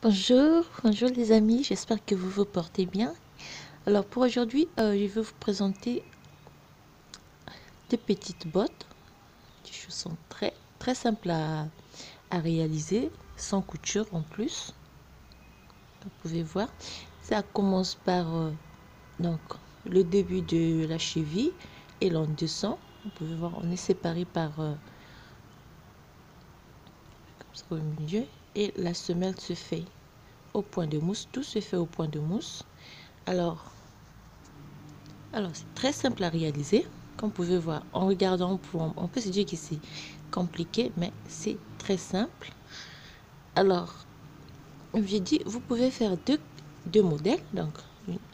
Bonjour les amis, j'espère que vous vous portez bien. Alors pour aujourd'hui, je vais vous présenter des petites bottes, des chaussons très simples à réaliser, sans couture en plus. Vous pouvez voir, ça commence par donc le début de la cheville et l'on descend. Vous pouvez voir, on est séparé par comme ça au milieu et la semelle se fait au point de mousse. Tout se fait au point de mousse. Alors c'est très simple à réaliser. Comme vous pouvez voir, en regardant, on peut se dire que c'est compliqué, mais c'est très simple. Alors, j'ai dit, vous pouvez faire deux modèles. Donc,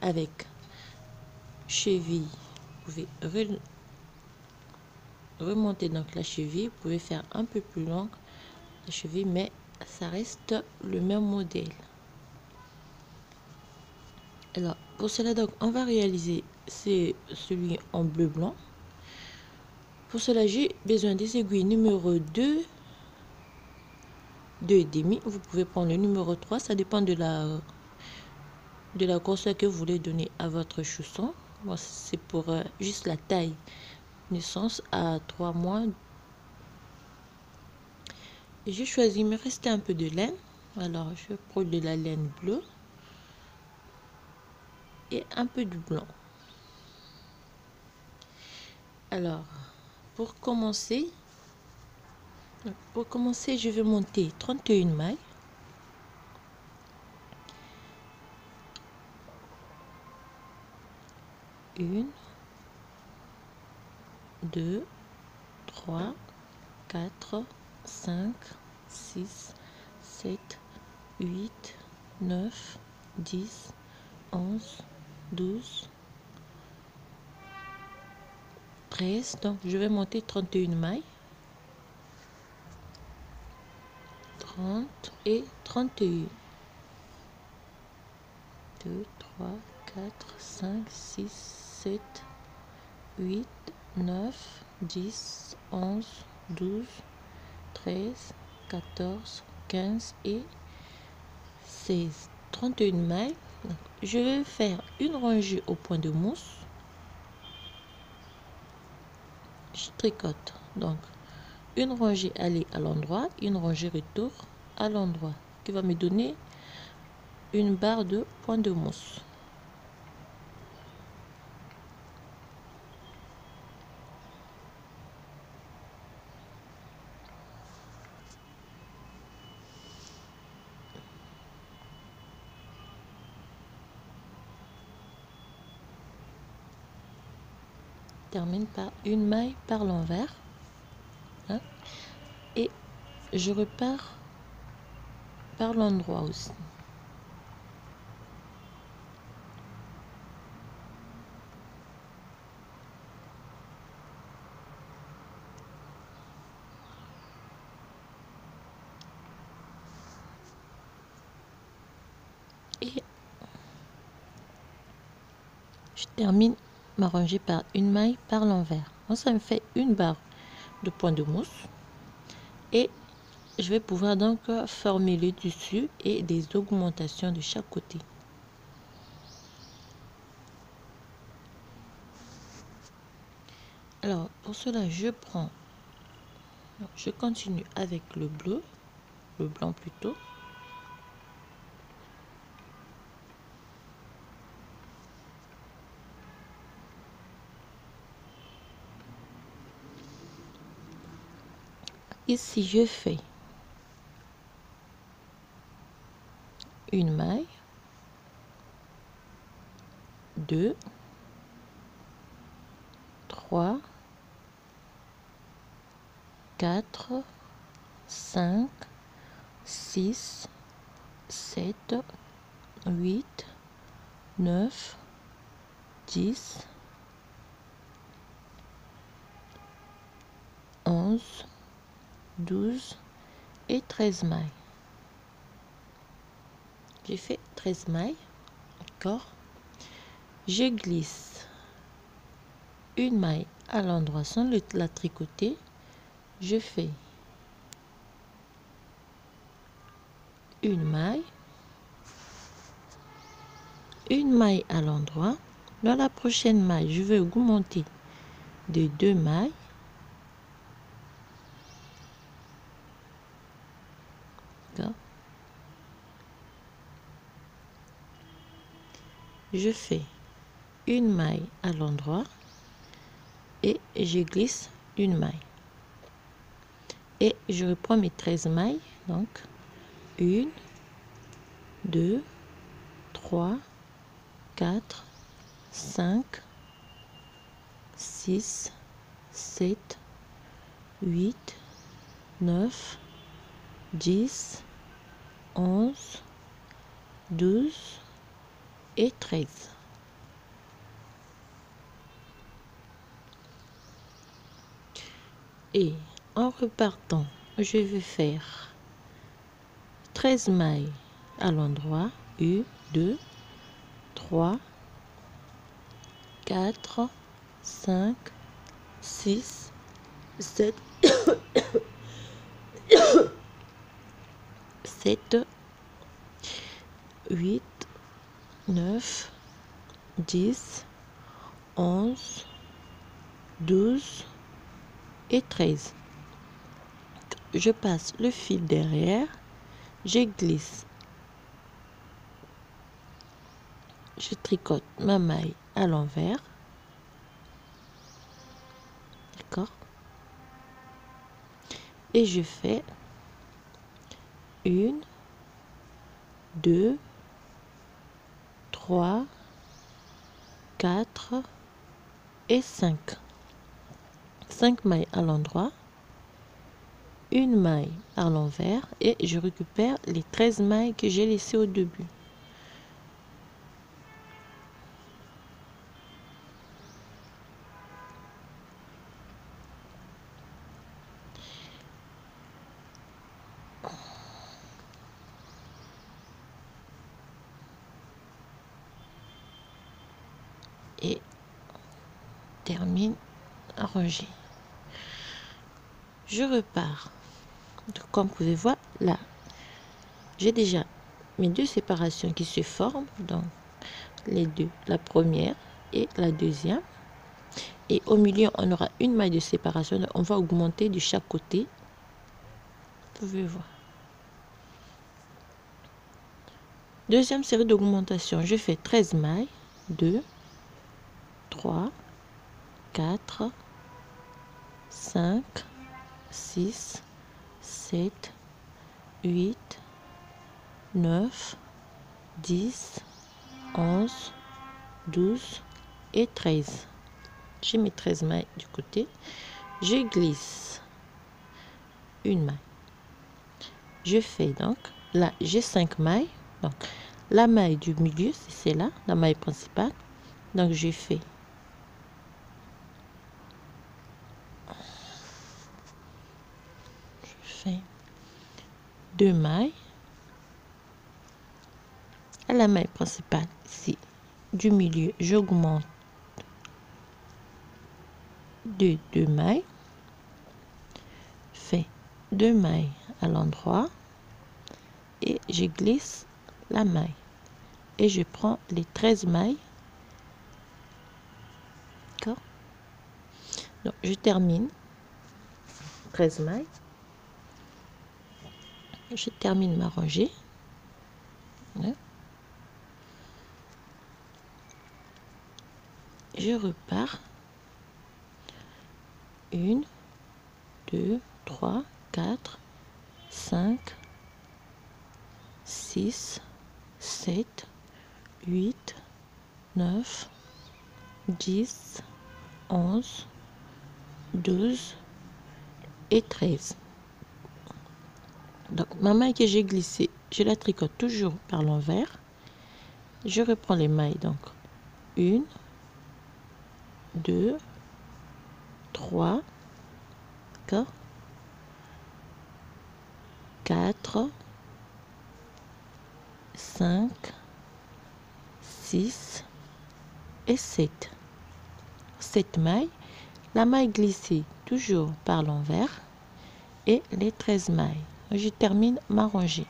avec cheville, vous pouvez remonter donc la cheville. Vous pouvez faire un peu plus longue la cheville, mais ça reste le même modèle. Alors, pour cela, donc, on va réaliser celui en bleu-blanc. Pour cela, j'ai besoin des aiguilles numéro 2 2,5. Vous pouvez prendre le numéro 3, ça dépend de la grosseur que vous voulez donner à votre chausson. Moi, c'est pour juste la taille naissance à 3 mois. J'ai choisi, il me restait un peu de laine. Alors, je prends de la laine bleue et un peu du blanc. Alors, pour commencer, je vais monter 31 mailles. Une, 2, 3, 4, 5, 6, 7, 8, 9, 10, 11, 12, 13. Donc, je vais monter 31 mailles. 30 et 31. 2, 3, 4, 5, 6, 7, 8, 9, 10, 11, 12, 13, 14, 15 et 16. 31 mailles. Donc, je vais faire une rangée au point de mousse. Je tricote. Donc, une rangée aller à l'endroit, une rangée retour à l'endroit, qui va me donner une barre de point de mousse. Termine par une maille par l'envers, hein, et je repars par l'endroit aussi. Et je termine ma rangée par une maille par l'envers. Ça me fait une barre de point de mousse et je vais pouvoir donc former le dessus et des augmentations de chaque côté. Alors pour cela, je continue avec le blanc plutôt. Ici, je fais une maille, 2, 3, 4, 5, 6, 7, 8, 9, 10, 11, 12 et 13 mailles. J'ai fait 13 mailles, d'accord. Je glisse une maille à l'endroit sans la tricoter. Je fais une maille, une maille à l'endroit. Dans la prochaine maille, je vais augmenter de 2 mailles. Je fais une maille à l'endroit et je glisse une maille. Et je reprends mes 13 mailles. Donc, 1, 2, 3, 4, 5, 6, 7, 8, 9, 10, 11, 12 et 13. Et en repartant, je vais faire 13 mailles à l'endroit. 1, 2, 3, 4, 5, 6, 7, 7, 8, 9, 10, 11, 12 et 13. Je passe le fil derrière, je glisse, je tricote ma maille à l'envers, d'accord, et je fais 1, 2, 3, 4 et 5. 5 mailles à l'endroit, une maille à l'envers et je récupère les 13 mailles que j'ai laissées au début. Et termine à ranger. Je repars. Donc, comme vous pouvez voir là, j'ai déjà mes deux séparations qui se forment, donc les deux, la première et la deuxième. Et au milieu, on aura une maille de séparation. On va augmenter de chaque côté. Vous pouvez voir. Deuxième série d'augmentation, je fais 13 mailles. 2, 3, 4, 5, 6, 7, 8, 9, 10, 11, 12 et 13. J'ai mes 13 mailles du côté. Je glisse une maille. Je fais donc, là j'ai 5 mailles. Donc la maille du milieu, c'est celle-là, la maille principale. Donc je fais 2 mailles à la maille principale ici du milieu, j'augmente de 2 mailles, fais 2 mailles à l'endroit et je glisse la maille et je prends les 13 mailles, d'accord. Donc je termine 13 mailles, je termine ma rangée. Je repars 1, 2, 3, 4, 5, 6, 7, 8, 9, 10, 11, 12 et 13. Donc ma maille que j'ai glissée, je la tricote toujours par l'envers. Je reprends les mailles, donc 1, 2, 3, 4, 5, 6 et 7. 7 mailles, la maille glissée toujours par l'envers et les 13 mailles. Je termine ma rangée.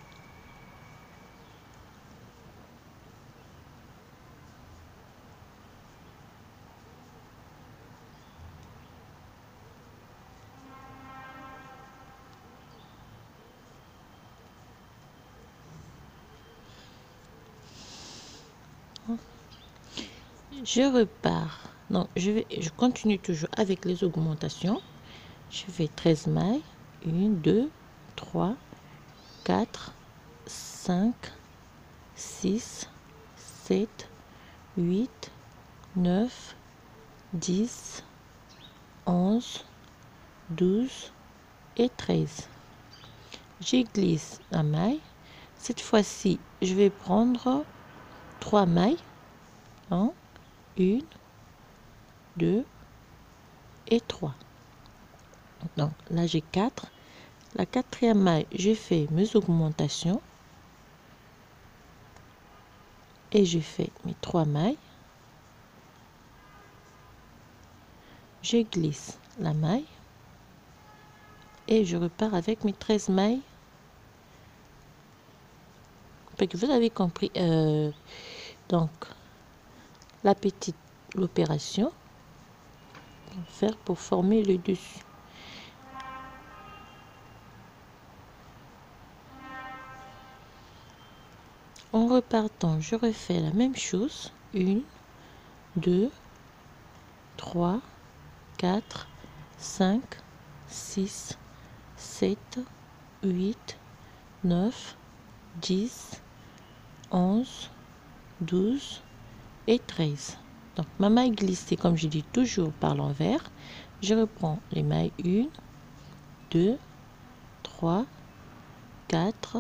Je repars. Donc, je continue toujours avec les augmentations. Je fais 13 mailles. 1, 2, 3, 4, 5, 6, 7, 8, 9, 10, 11, 12 et 13. Je glisse la maille. Cette fois-ci, je vais prendre 3 mailles. 1, 2 et 3. Donc là, j'ai 4. La quatrième maille, je fais mes augmentations. Et je fais mes 3 mailles. Je glisse la maille. Et je repars avec mes 13 mailles. Vous avez compris. Donc, l'opération. Faire pour former le dessus. En repartant, je refais la même chose. 1, 2, 3, 4, 5, 6, 7, 8, 9, 10, 11, 12 et 13. Donc, ma maille glissée, comme je dis toujours par l'envers, je reprends les mailles 1, 2, 3, 4,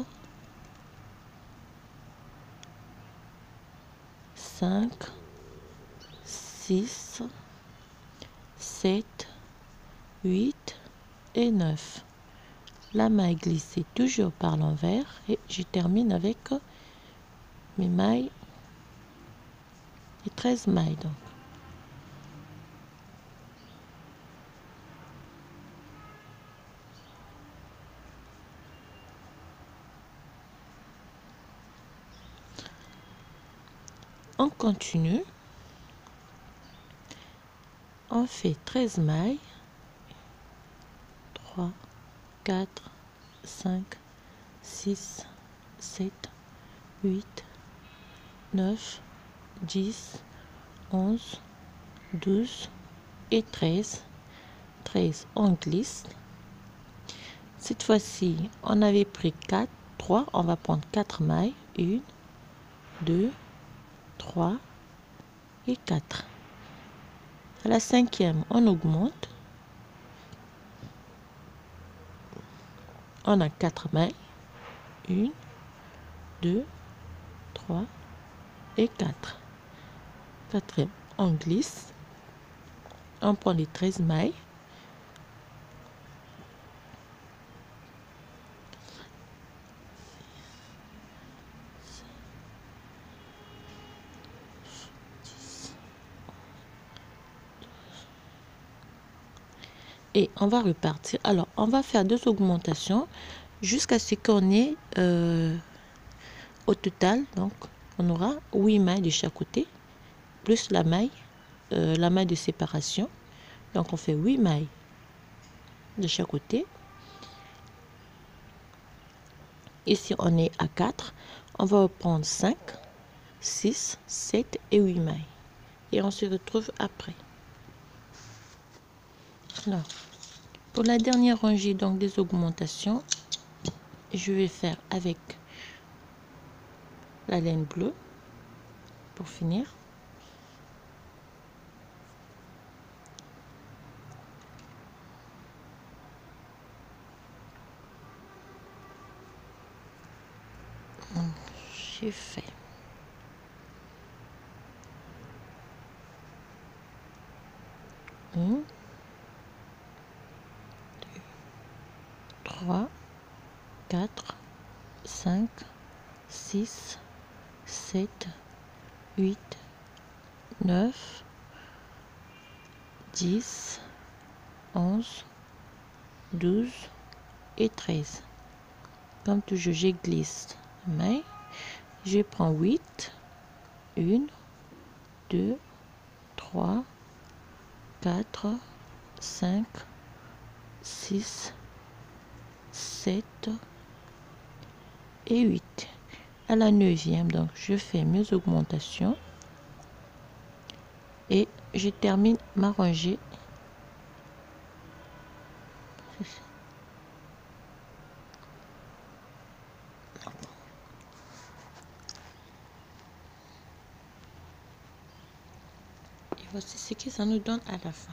5, 6, 7, 8 et 9. La maille glissée toujours par l'envers et je termine avec mes mailles, les 13 mailles donc. On continue. On fait 13 mailles. 3, 4, 5, 6, 7, 8, 9, 10, 11, 12 et 13. 13, on glisse. Cette fois-ci, on avait pris 4, 3. On va prendre 4 mailles. 1, 2, 3 et 4. À la cinquième, on augmente. On a 4 mailles. 1, 2, 3 et 4. Quatrième, on glisse. On prend les 13 mailles. Et on va repartir. Alors, on va faire 2 augmentations jusqu'à ce qu'on ait au total, donc on aura 8 mailles de chaque côté, plus la maille de séparation. Donc on fait 8 mailles de chaque côté. Ici on est à 4. On va reprendre 5, 6, 7 et 8 mailles. Et on se retrouve après. Alors, pour la dernière rangée donc des augmentations, je vais faire avec la laine bleue pour finir. J'ai fait 1, 2, 3, 4, 5, 6, 7, 8, 9, 10, 11, 12 et 13. Comme toujours, je glisse la maille. Je prends 8. 1, 2, 3, 4, 5, 6, 7 et 8. À la neuvième, donc je fais mes augmentations. Et je termine ma rangée. Et voici ce que ça nous donne à la fin.